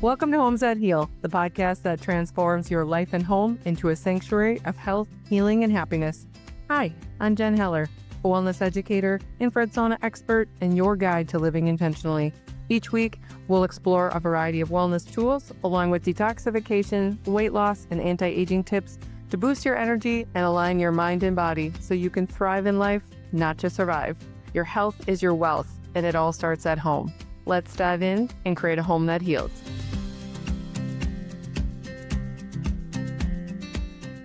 Welcome to Homes That Heal, the podcast that transforms your life and home into a sanctuary of health, healing, and happiness. Hi, I'm Jen Heller, a wellness educator, infrared sauna expert, and your guide to living intentionally. Each week, we'll explore a variety of wellness tools, along with detoxification, weight loss, and anti-aging tips to boost your energy and align your mind and body so you can thrive in life, not just survive. Your health is your wealth, and it all starts at home. Let's dive in and create a home that heals.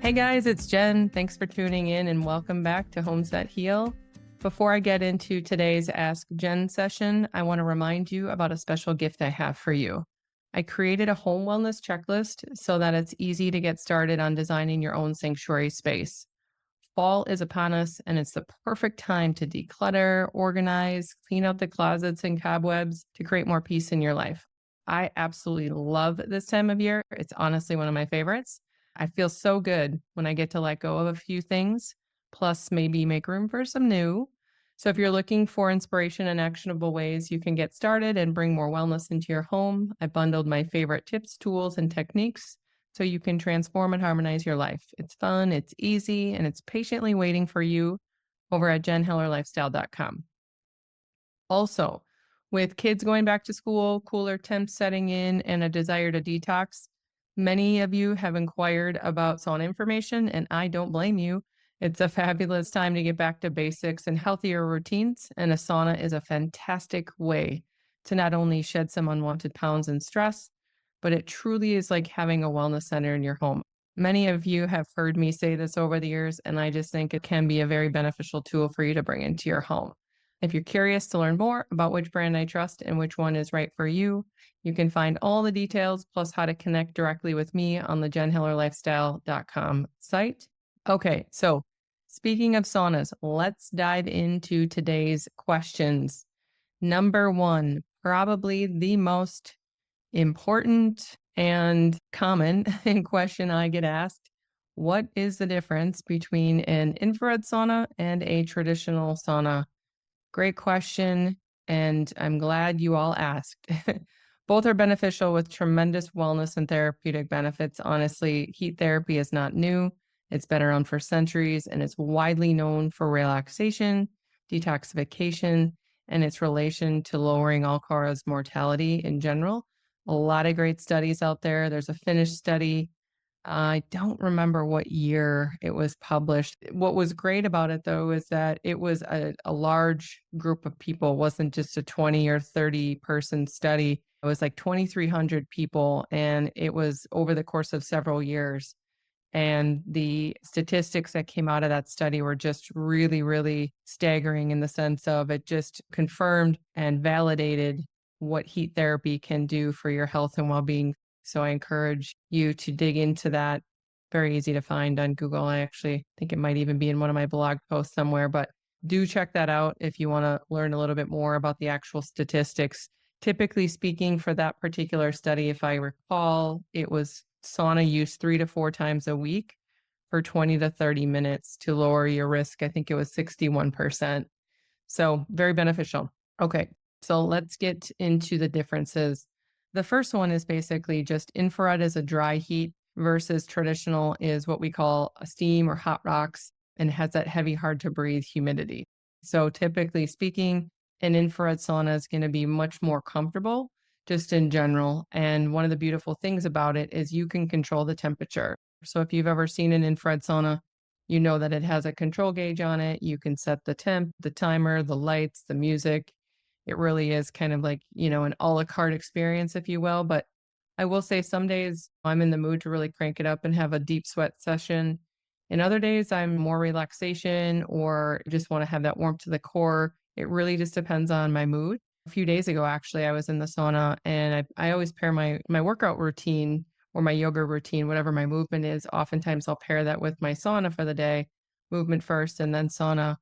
Hey guys, it's Jen. Thanks for tuning in and welcome back to Homes That Heal. Before I get into today's Ask Jen session, I want to remind you about a special gift I have for you. I created a home wellness checklist so that it's easy to get started on designing your own sanctuary space. Fall is upon us, and it's the perfect time to declutter, organize, clean out the closets and cobwebs to create more peace in your life. I absolutely love this time of year. It's honestly one of my favorites. I feel so good when I get to let go of a few things, plus maybe make room for some new. So if you're looking for inspiration and actionable ways you can get started and bring more wellness into your home, I bundled my favorite tips, tools, and techniques so you can transform and harmonize your life. It's fun, it's easy, and it's patiently waiting for you over at jenhellerlifestyle.com. Also, with kids going back to school, cooler temps setting in, and a desire to detox, many of you have inquired about sauna information, and I don't blame you. It's a fabulous time to get back to basics and healthier routines, and a sauna is a fantastic way to not only shed some unwanted pounds and stress, but it truly is like having a wellness center in your home. Many of you have heard me say this over the years, and I just think it can be a very beneficial tool for you to bring into your home. If you're curious to learn more about which brand I trust and which one is right for you, you can find all the details plus how to connect directly with me on the jenhellerlifestyle.com site. Okay, so speaking of saunas, let's dive into today's questions. Number one, probably the most important and common question I get asked: what is the difference between an infrared sauna and a traditional sauna? Great question, and I'm glad you all asked. Both are beneficial with tremendous wellness and therapeutic benefits. Honestly, heat therapy is not new. It's been around for centuries, and it's widely known for relaxation, detoxification, and its relation to lowering all-cause mortality in general. A lot of great studies out there. There's a Finnish study. I don't remember what year it was published. What was great about it, though, is that it was a large group of people. It wasn't just a 20 or 30 person study. It was like 2,300 people, and it was over the course of several years. And the statistics that came out of that study were just really, really staggering in the sense of it just confirmed and validated what heat therapy can do for your health and well-being. So I encourage you to dig into that. Very easy to find on Google. I actually think it might even be in one of my blog posts somewhere, but do check that out if you want to learn a little bit more about the actual statistics. Typically speaking, for that particular study, if I recall, it was sauna use 3 to 4 times a week for 20 to 30 minutes to lower your risk. I think it was 61%. So very beneficial. Okay, so let's get into the differences. The first one is basically just infrared is a dry heat versus traditional is what we call a steam or hot rocks and has that heavy, hard to breathe humidity. So typically speaking, an infrared sauna is going to be much more comfortable just in general. And one of the beautiful things about it is you can control the temperature. So if you've ever seen an infrared sauna, you know that it has a control gauge on it. You can set the temp, the timer, the lights, the music. It really is kind of like, an a la carte experience, if you will. But I will say some days I'm in the mood to really crank it up and have a deep sweat session. And other days I'm more relaxation or just want to have that warmth to the core. It really just depends on my mood. A few days ago, actually, I was in the sauna, and I always pair my workout routine or my yoga routine, whatever my movement is. Oftentimes I'll pair that with my sauna for the day, movement first and then sauna.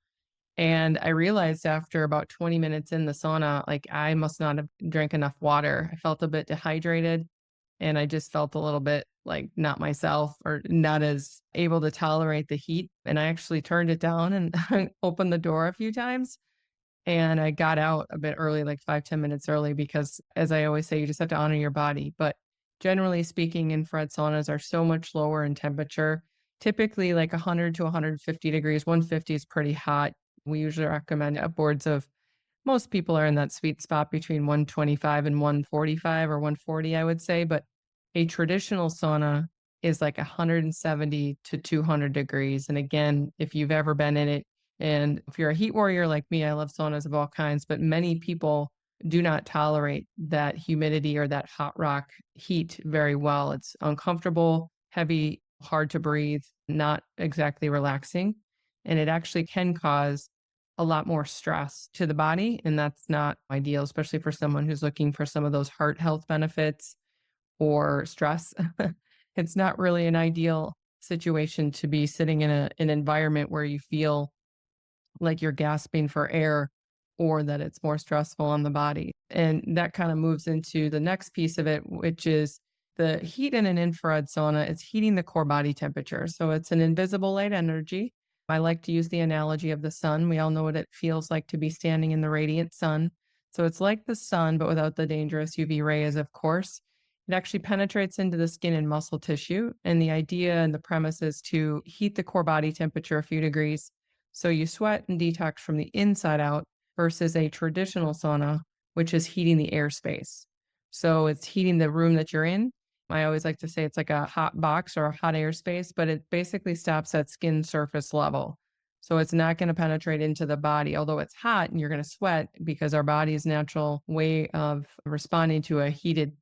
And I realized after about 20 minutes in the sauna, like I must not have drank enough water. I felt a bit dehydrated, and I just felt a little bit like not myself or not as able to tolerate the heat. And I actually turned it down and opened the door a few times. And I got out a bit early, like 5-10 minutes early, because as I always say, you just have to honor your body. But Generally speaking, infrared saunas are so much lower in temperature, typically like 100 to 150 degrees. 150 is pretty hot. We usually recommend upwards of most people are in that sweet spot between 125 and 145 or 140, I would say. But a traditional sauna is like 170 to 200 degrees. And again, if you've ever been in it, and if you're a heat warrior like me, I love saunas of all kinds, but many people do not tolerate that humidity or that hot rock heat very well. It's uncomfortable, heavy, hard to breathe, not exactly relaxing. And it actually can cause a lot more stress to the body, and that's not ideal, especially for someone who's looking for some of those heart health benefits or stress. It's not really an ideal situation to be sitting in an environment where you feel like you're gasping for air or that it's more stressful on the body. And that kind of moves into the next piece of it, which is the heat in an infrared sauna is heating the core body temperature. So it's an invisible light energy. I like to use the analogy of the sun. We all know what it feels like to be standing in the radiant sun. So it's like the sun, but without the dangerous UV rays, of course. It actually penetrates into the skin and muscle tissue. And the idea and the premise is to heat the core body temperature a few degrees so you sweat and detox from the inside out versus a traditional sauna, which is heating the airspace. So it's heating the room that you're in. I always like to say it's like a hot box or a hot airspace, but it basically stops at skin surface level. So it's not going to penetrate into the body, although it's hot and you're going to sweat because our body's natural way of responding to a heated,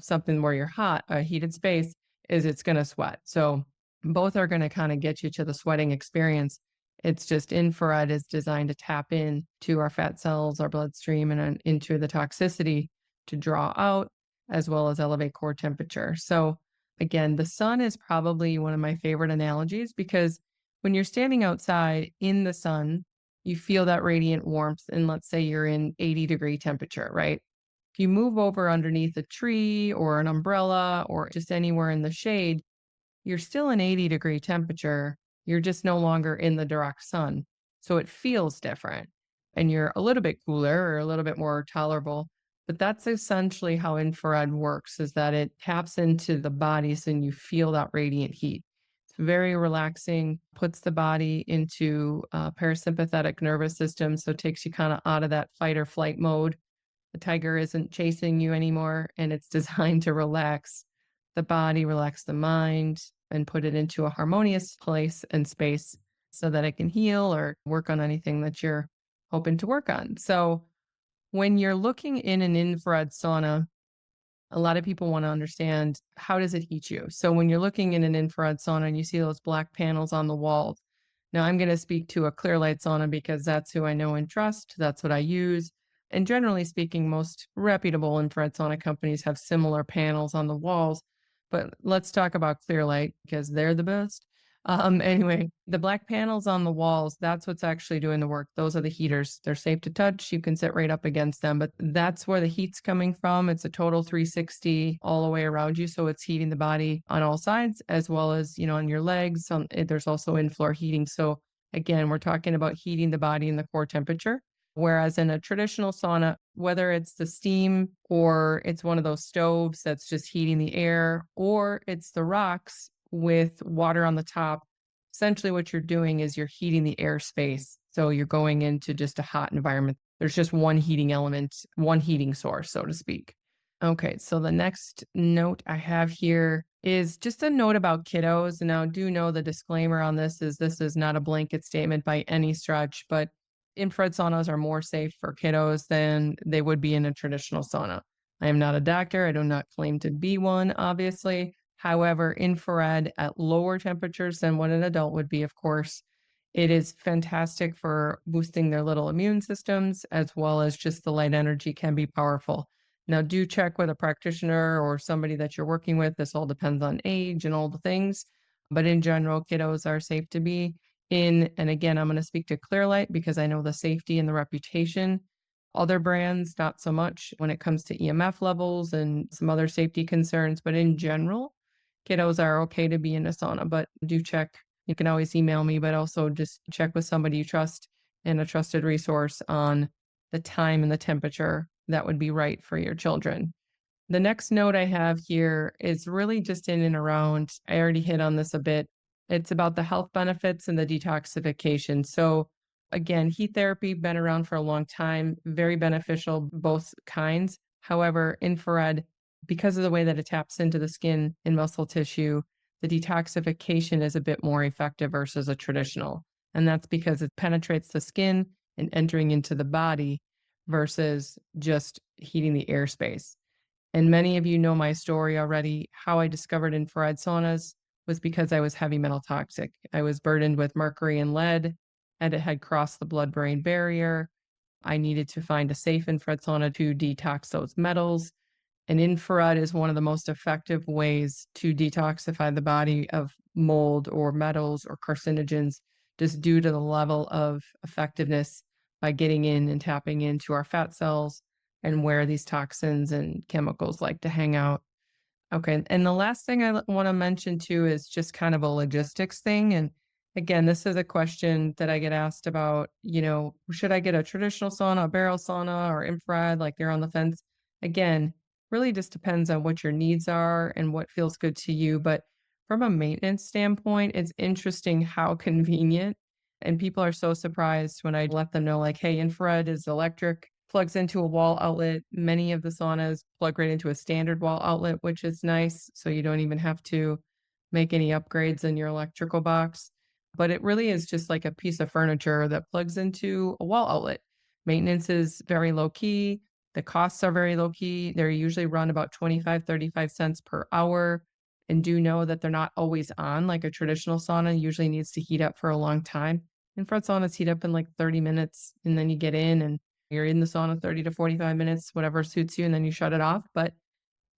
something where you're hot, a heated space, is it's going to sweat. So both are going to kind of get you to the sweating experience. It's just infrared is designed to tap in to our fat cells, our bloodstream, and into the toxicity to draw out as well as elevate core temperature. So again, the sun is probably one of my favorite analogies because when you're standing outside in the sun, you feel that radiant warmth. And let's say you're in 80-degree temperature, right? If you move over underneath a tree or an umbrella or just anywhere in the shade, you're still an 80-degree temperature. You're just no longer in the direct sun. So it feels different and you're a little bit cooler or a little bit more tolerable. But that's essentially how infrared works, is that it taps into the bodies and you feel that radiant heat. It's very relaxing, puts the body into parasympathetic nervous system. So it takes you kind of out of that fight or flight mode. The tiger isn't chasing you anymore, and it's designed to relax the body, relax the mind, and put it into a harmonious place and space so that it can heal or work on anything that you're hoping to work on. So when you're looking in an infrared sauna, a lot of people want to understand, how does it heat you? So when you're looking in an infrared sauna and you see those black panels on the walls, now I'm going to speak to a clear light sauna because that's who I know and trust. That's what I use. And generally speaking, most reputable infrared sauna companies have similar panels on the walls. But let's talk about clear light because they're the best. Anyway, the black panels on the walls, that's what's actually doing the work. Those are the heaters. They're safe to touch. You can sit right up against them, but that's where the heat's coming from. It's a total 360 all the way around you. So it's heating the body on all sides, as well as, on your legs. There's also in-floor heating. So again, we're talking about heating the body in the core temperature. Whereas in a traditional sauna, whether it's the steam or it's one of those stoves that's just heating the air, or it's the rocks with water on the top, essentially what you're doing is you're heating the airspace. So you're going into just a hot environment. There's just one heating element, one heating source, so to speak. Okay, so the next note I have here is just a note about kiddos. Now, do know the disclaimer on this is not a blanket statement by any stretch, but infrared saunas are more safe for kiddos than they would be in a traditional sauna. I am not a doctor. I do not claim to be one, obviously. However, infrared at lower temperatures than what an adult would be, of course, it is fantastic for boosting their little immune systems, as well as just the light energy can be powerful. Now, do check with a practitioner or somebody that you're working with. This all depends on age and all the things. But in general, kiddos are safe to be in. And again, I'm going to speak to Clearlight because I know the safety and the reputation. Other brands, not so much when it comes to EMF levels and some other safety concerns. But in general, kiddos are okay to be in a sauna, but do check. You can always email me, but also just check with somebody you trust and a trusted resource on the time and the temperature that would be right for your children. The next note I have here is really just in and around, I already hit on this a bit. It's about the health benefits and the detoxification. So, again, heat therapy been around for a long time, very beneficial, both kinds. However, infrared, because of the way that it taps into the skin and muscle tissue, the detoxification is a bit more effective versus a traditional. And that's because it penetrates the skin and entering into the body versus just heating the airspace. And many of you know my story already. How I discovered infrared saunas was because I was heavy metal toxic. I was burdened with mercury and lead, and it had crossed the blood brain barrier. I needed to find a safe infrared sauna to detox those metals. And infrared is one of the most effective ways to detoxify the body of mold or metals or carcinogens, just due to the level of effectiveness by getting in and tapping into our fat cells and where these toxins and chemicals like to hang out. Okay, and the last thing I wanna mention too is just kind of a logistics thing, and again, this is a question that I get asked about, should I get a traditional sauna, a barrel sauna, or infrared, like you're on the fence? Again, really just depends on what your needs are and what feels good to you, but from a maintenance standpoint, it's interesting how convenient, and people are so surprised when I let them know, like, "Hey, infrared is electric, plugs into a wall outlet." Many of the saunas plug right into a standard wall outlet, which is nice, so you don't even have to make any upgrades in your electrical box. But it really is just like a piece of furniture that plugs into a wall outlet. Maintenance is very low key. The costs are very low key. They're usually run about 25, 35 cents per hour. And do know that they're not always on, like a traditional sauna usually needs to heat up for a long time. Infrared saunas heat up in like 30 minutes, and then you get in and you're in the sauna 30 to 45 minutes, whatever suits you, and then you shut it off. But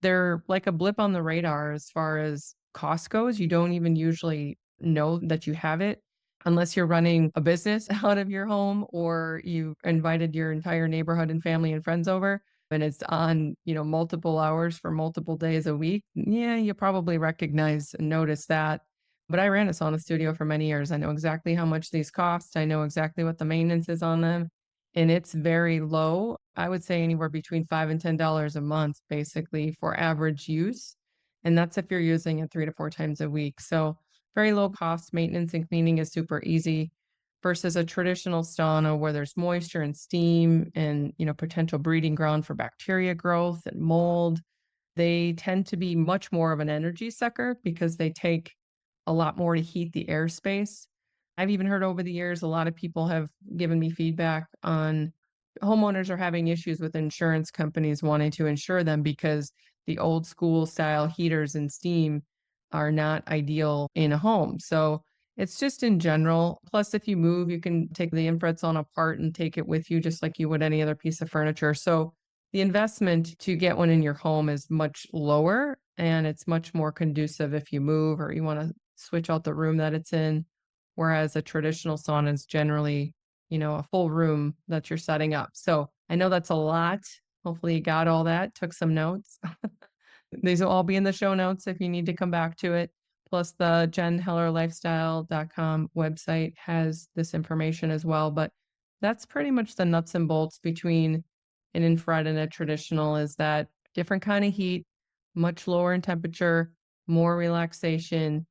they're like a blip on the radar as far as cost goes. You don't even usually know that you have it unless you're running a business out of your home or you invited your entire neighborhood and family and friends over and it's on, multiple hours for multiple days a week. Yeah, you probably recognize and notice that. But I ran a sauna studio for many years. I know exactly how much these cost. I know exactly what the maintenance is on them, and it's very low. I would say anywhere between $5 and $10 a month, basically, for average use, and that's if you're using it 3 to 4 times a week. So, very low cost, maintenance and cleaning is super easy versus a traditional sauna where there's moisture and steam and, potential breeding ground for bacteria growth and mold. They tend to be much more of an energy sucker because they take a lot more to heat the airspace. I've even heard over the years, a lot of people have given me feedback on homeowners are having issues with insurance companies wanting to insure them because the old school style heaters and steam are not ideal in a home. So it's just in general. Plus, if you move, you can take the infrared sauna apart and take it with you just like you would any other piece of furniture. So the investment to get one in your home is much lower and it's much more conducive if you move or you want to switch out the room that it's in. Whereas a traditional sauna is generally, a full room that you're setting up. So I know that's a lot. Hopefully you got all that, took some notes. These will all be in the show notes if you need to come back to it. Plus the jenhellerlifestyle.com website has this information as well. But that's pretty much the nuts and bolts between an infrared and a traditional is that different kind of heat, much lower in temperature, more relaxation,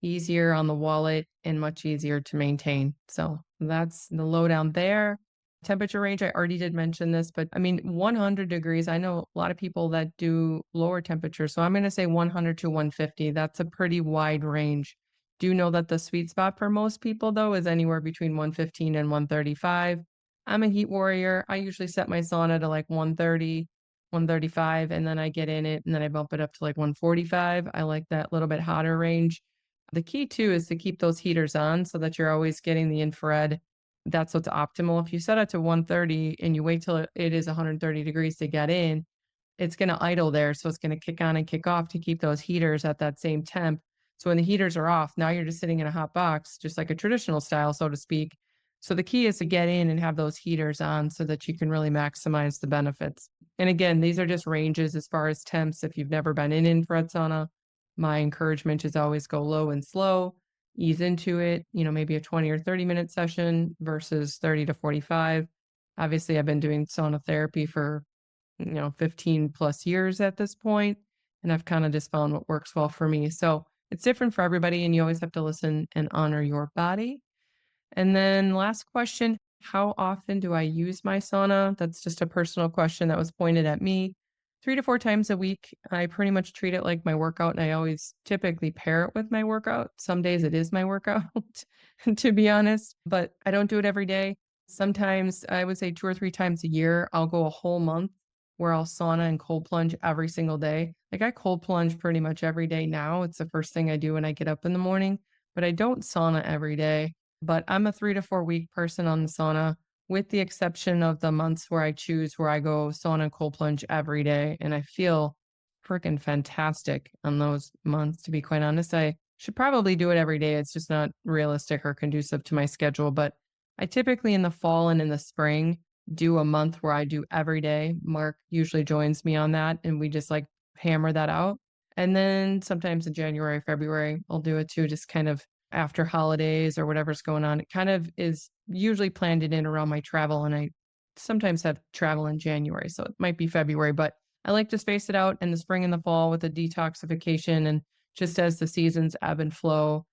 easier on the wallet, and much easier to maintain. So that's the lowdown there. Temperature range, I already did mention this, but I mean, 100 degrees, I know a lot of people that do lower temperatures. So I'm going to say 100 to 150. That's a pretty wide range. Do know that the sweet spot for most people, though, is anywhere between 115 and 135. I'm a heat warrior. I usually set my sauna to like 130, 135, and then I get in it and then I bump it up to like 145. I like that little bit hotter range. The key too is to keep those heaters on so that you're always getting the infrared. That's what's optimal. If you set it to 130 and you wait till it is 130 degrees to get in, it's going to idle there. So it's going to kick on and kick off to keep those heaters at that same temp. So when the heaters are off, now you're just sitting in a hot box, just like a traditional style, so to speak. So the key is to get in and have those heaters on so that you can really maximize the benefits. And again, these are just ranges as far as temps. If you've never been in infrared sauna, my encouragement is always go low and slow, ease into it, maybe a 20 or 30-minute session versus 30 to 45. Obviously, I've been doing sauna therapy for 15 plus years at this point, and I've kind of just found what works well for me. So it's different for everybody, and you always have to listen and honor your body. And then last question, how often do I use my sauna? That's just a personal question that was pointed at me. 3 to 4 times a week. I pretty much treat it like my workout, and I always typically pair it with my workout. Some days it is my workout, to be honest, but I don't do it every day. Sometimes I would say 2 or 3 times a year, I'll go a whole month where I'll sauna and cold plunge every single day. Like I cold plunge pretty much every day now. It's the first thing I do when I get up in the morning, but I don't sauna every day. But I'm a 3 to 4 week person on the sauna, with the exception of the months where I choose where I go sauna and cold plunge every day. And I feel freaking fantastic on those months, to be quite honest. I should probably do it every day. It's just not realistic or conducive to my schedule. But I typically in the fall and in the spring do a month where I do every day. Mark usually joins me on that, and we just like hammer that out. And then sometimes in January, February, I'll do it too, just kind of after holidays or whatever's going on. It kind of is usually planned in around my travel, and I sometimes have travel in January, so it might be February, but I like to space it out in the spring and the fall with the detoxification. And just as the seasons ebb and flow,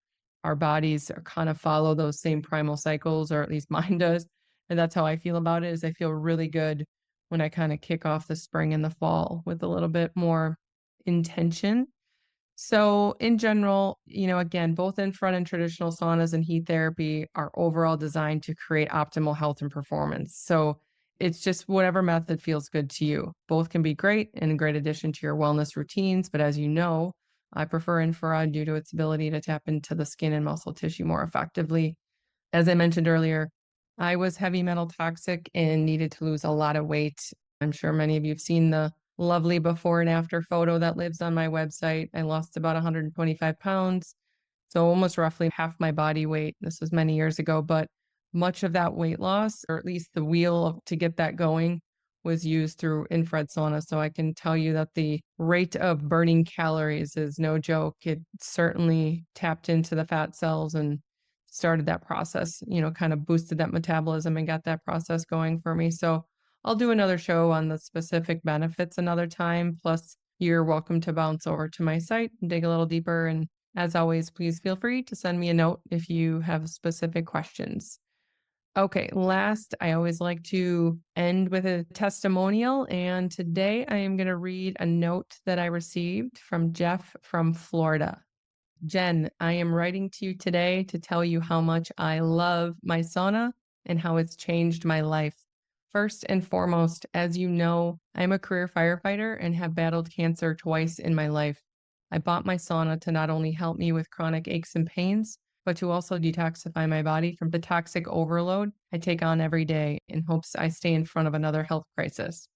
our bodies are kind of follow those same primal cycles, or at least mine does. And that's how I feel about it, is I feel really good when I kind of kick off the spring and the fall with a little bit more intention. So in general, again, both infrared and traditional saunas and heat therapy are overall designed to create optimal health and performance. So it's just whatever method feels good to you. Both can be great and a great addition to your wellness routines. But as you know, I prefer infrared due to its ability to tap into the skin and muscle tissue more effectively. As I mentioned earlier, I was heavy metal toxic and needed to lose a lot of weight. I'm sure many of you have seen the lovely before and after photo that lives on my website. I lost about 125 pounds, so almost roughly half my body weight. This was many years ago, but much of that weight loss, or at least the wheel to get that going, was used through infrared sauna. So I can tell you that the rate of burning calories is no joke. It certainly tapped into the fat cells and started that process, kind of boosted that metabolism and got that process going for me. So I'll do another show on the specific benefits another time. Plus, you're welcome to bounce over to my site and dig a little deeper. And as always, please feel free to send me a note if you have specific questions. Okay, last, I always like to end with a testimonial. And today I am going to read a note that I received from Jeff from Florida. Jen, I am writing to you today to tell you how much I love my sauna and how it's changed my life. First and foremost, as you know, I'm a career firefighter and have battled cancer twice in my life. I bought my sauna to not only help me with chronic aches and pains, but to also detoxify my body from the toxic overload I take on every day in hopes I stay in front of another health crisis.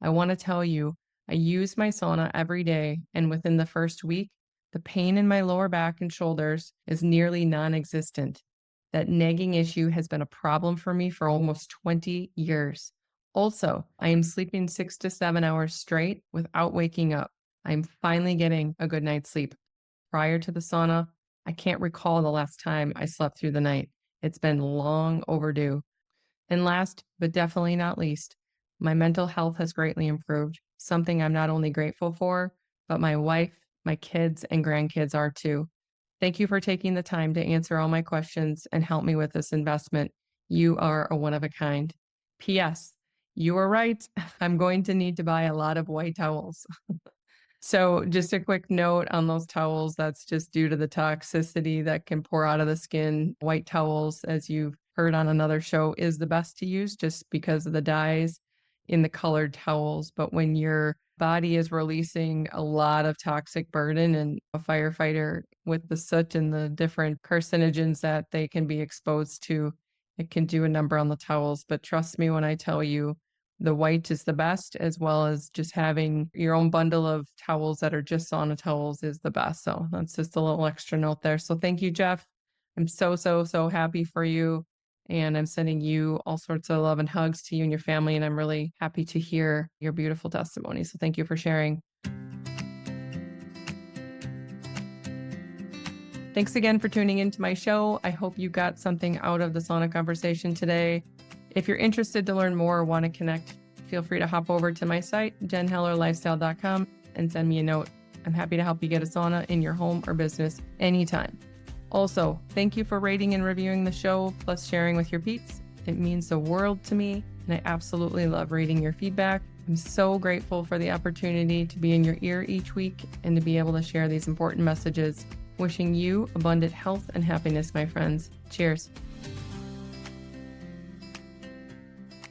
I want to tell you, I use my sauna every day, and within the first week, the pain in my lower back and shoulders is nearly non-existent. That nagging issue has been a problem for me for almost 20 years. Also, I am sleeping 6 to 7 hours straight without waking up. I'm finally getting a good night's sleep. Prior to the sauna, I can't recall the last time I slept through the night. It's been long overdue. And last, but definitely not least, my mental health has greatly improved, something I'm not only grateful for, but my wife, my kids, and grandkids are too. Thank you for taking the time to answer all my questions and help me with this investment. You are a one of a kind. P.S. You are right. I'm going to need to buy a lot of white towels. So just a quick note on those towels, that's just due to the toxicity that can pour out of the skin. White towels, as you've heard on another show, is the best to use just because of the dyes in the colored towels. But when your body is releasing a lot of toxic burden, and a firefighter with the soot and the different carcinogens that they can be exposed to, it can do a number on the towels. But trust me when I tell you, the white is the best, as well as just having your own bundle of towels that are just sauna towels is the best. So that's just a little extra note there. So thank you, Jeff. I'm so, so, so happy for you. And I'm sending you all sorts of love and hugs to you and your family. And I'm really happy to hear your beautiful testimony. So thank you for sharing. Thanks again for tuning into my show. I hope you got something out of the sauna conversation today. If you're interested to learn more or want to connect feel free to hop over to my site, jenhellerlifestyle.com, and send me a note. I'm happy to help you get a sauna in your home or business anytime. Also, thank you for rating and reviewing the show, plus sharing with your peeps. It means the world to me, and I absolutely love reading your feedback. I'm so grateful for the opportunity to be in your ear each week and to be able to share these important messages. Wishing you abundant health and happiness, my friends. Cheers.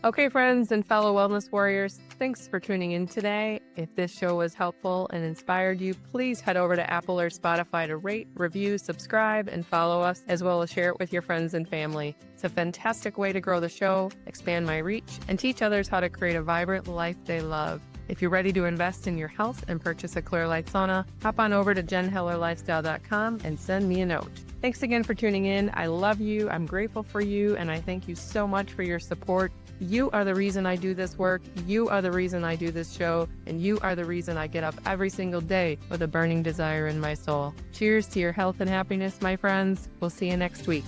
Okay, friends and fellow wellness warriors, thanks for tuning in today. If this show was helpful and inspired you, please head over to Apple or Spotify to rate, review, subscribe, and follow us, as well as share it with your friends and family. It's a fantastic way to grow the show, expand my reach, and teach others how to create a vibrant life they love. If you're ready to invest in your health and purchase a Clear Light sauna, hop on over to jenhellerlifestyle.com and send me a note. Thanks again for tuning in. I love you. I'm grateful for you, and I thank you so much for your support. You are the reason I do this work. You are the reason I do this show, and you are the reason I get up every single day with a burning desire in my soul. Cheers to your health and happiness, my friends. We'll see you next week.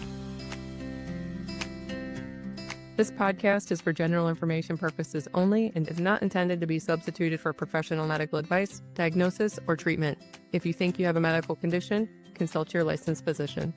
This podcast is for general information purposes only and is not intended to be substituted for professional medical advice, diagnosis, or treatment. If you think you have a medical condition, consult your licensed physician.